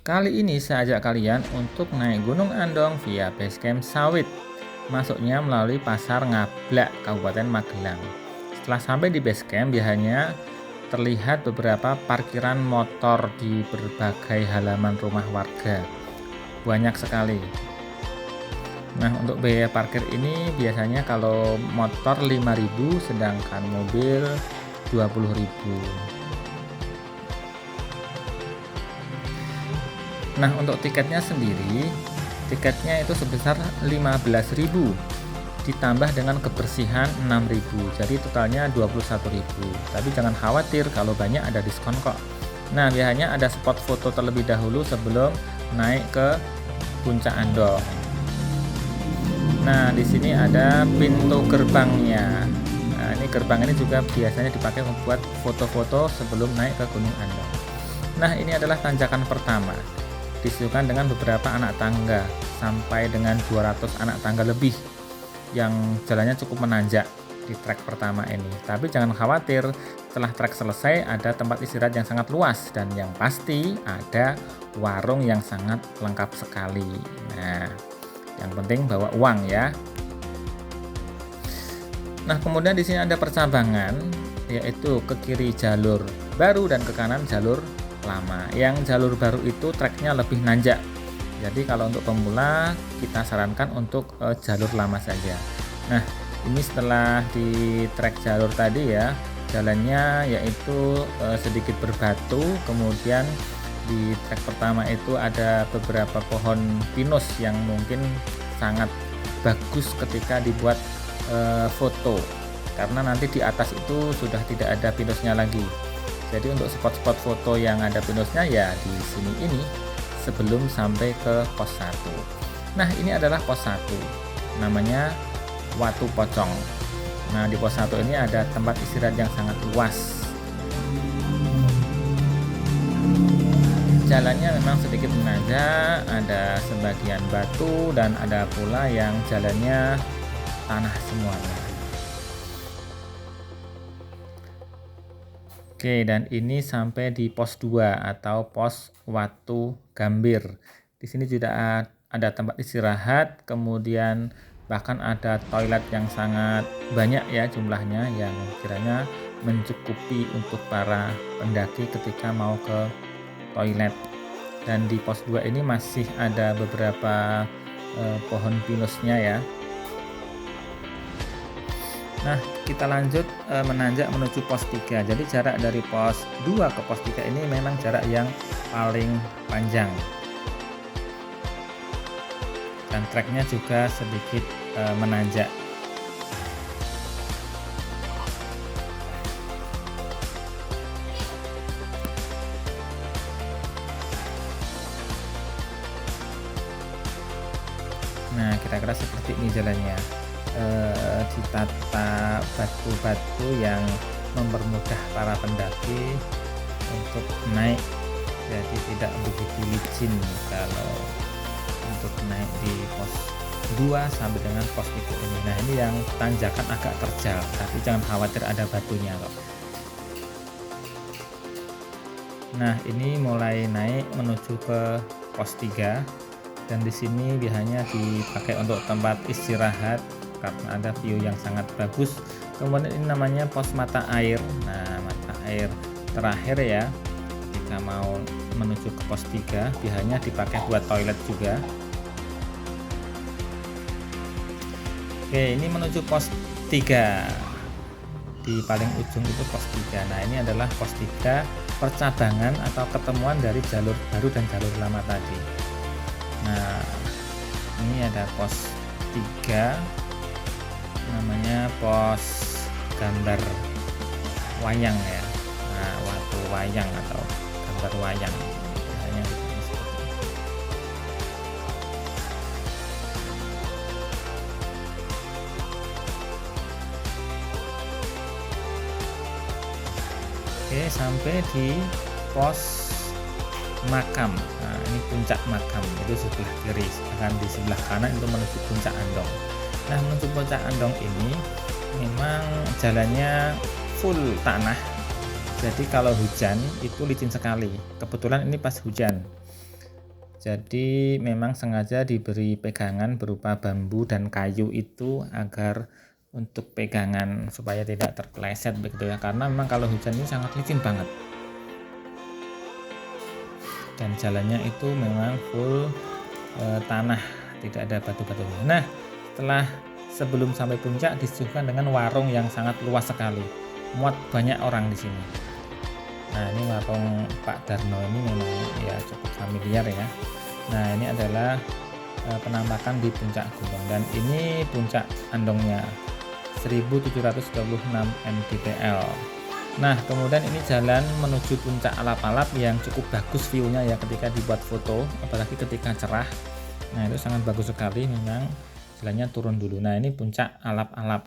Kali ini saya ajak kalian untuk naik Gunung Andong via Basecamp Sawit. Masuknya melalui Pasar Ngablak, Kabupaten Magelang. Setelah sampai di Basecamp, biasanya terlihat beberapa parkiran motor di berbagai halaman rumah warga. Banyak sekali. Nah, untuk biaya parkir ini biasanya kalau motor 5.000, sedangkan mobil 20.000. Nah, untuk tiketnya sendiri, tiketnya itu sebesar 15.000 ditambah dengan kebersihan 6.000, jadi totalnya 21.000. Tapi jangan khawatir, kalau banyak ada diskon kok. Nah, biasanya ada spot foto terlebih dahulu sebelum naik ke Puncak Andong. Nah, di sini ada pintu gerbangnya. Nah, ini gerbang ini juga biasanya dipakai membuat foto-foto sebelum naik ke Gunung Andong. Nah, ini adalah tanjakan pertama. Disuguhkan dengan beberapa anak tangga, sampai dengan 200 anak tangga lebih, yang jalannya cukup menanjak di trek pertama ini. Tapi jangan khawatir, setelah trek selesai ada tempat istirahat yang sangat luas, dan yang pasti ada warung yang sangat lengkap sekali. Nah, yang penting bawa uang ya. Nah, kemudian di sini ada percabangan, yaitu ke kiri jalur baru dan ke kanan jalur lama. Yang jalur baru itu treknya lebih nanjak. Jadi kalau untuk pemula kita sarankan untuk jalur lama saja. Nah, ini setelah di trek jalur tadi ya, jalannya yaitu sedikit berbatu. Kemudian di trek pertama itu ada beberapa pohon pinus yang mungkin sangat bagus ketika dibuat foto, karena nanti di atas itu sudah tidak ada pinusnya lagi. Jadi untuk spot-spot foto yang ada pinusnya ya di sini ini sebelum sampai ke pos 1. Nah, ini adalah pos 1. Namanya Watu Pocong. Nah, di pos 1 ini ada tempat istirahat yang sangat luas. Jalannya memang sedikit menanjak, ada sebagian batu dan ada pula yang jalannya tanah semuanya. Oke, dan ini sampai di pos 2 atau pos Watu Gambir. Di sini juga ada tempat istirahat, kemudian bahkan ada toilet yang sangat banyak ya jumlahnya, yang kiranya mencukupi untuk para pendaki ketika mau ke toilet. Dan di pos 2 ini masih ada beberapa pohon pinusnya ya. Nah, kita lanjut menanjak menuju pos 3. Jadi jarak dari pos 2 ke pos 3 ini memang jarak yang paling panjang. Dan treknya juga sedikit menanjak. Nah, kira-kira seperti ini jalannya. Ditata batu-batu yang mempermudah para pendaki untuk naik, jadi tidak begitu licin kalau untuk naik di pos 2 sampai dengan pos 3 ini. Nah, ini yang tanjakan agak terjal, tapi jangan khawatir, ada batunya kok. Nah, ini mulai naik menuju ke pos 3, dan di sini biasanya dipakai untuk tempat istirahat karena ada view yang sangat bagus. Kemudian ini namanya pos mata air. Nah, mata air terakhir ya, jika mau menuju ke pos 3 biasanya dipakai buat toilet juga. Oke, ini menuju pos 3. Di paling ujung itu pos 3. Nah, ini adalah pos 3 percabangan atau ketemuan dari jalur baru dan jalur lama tadi. Nah, ini ada pos 3, namanya pos gambar wayang ya. Nah, Watu Wayang atau gambar wayang. Biasanya oke, sampai di pos makam. Nah, ini puncak makam itu sebelah kiri, sedangkan di sebelah kanan itu menuju Puncak Andong. Nah, menuju Puncak Andong ini memang jalannya full tanah, jadi kalau hujan itu licin sekali. Kebetulan ini pas hujan. Jadi memang sengaja diberi pegangan berupa bambu dan kayu itu agar untuk pegangan supaya tidak terpeleset begitu ya, karena memang kalau hujan ini sangat licin banget dan jalannya itu memang full tanah, tidak ada batu-batu. Nah, sebelum sampai puncak disuguhkan dengan warung yang sangat luas sekali, muat banyak orang di sini. Nah, ini warung Pak Darno ini memang ya cukup familiar ya. Nah, ini adalah penampakan di puncak gunung, dan ini puncak Andongnya 1726 mdpl. Nah, kemudian ini jalan menuju puncak alap-alap yang cukup bagus view-nya ya ketika dibuat foto, apalagi ketika cerah. Nah, itu sangat bagus sekali, memang jalannya turun dulu. Nah, ini puncak alap-alap.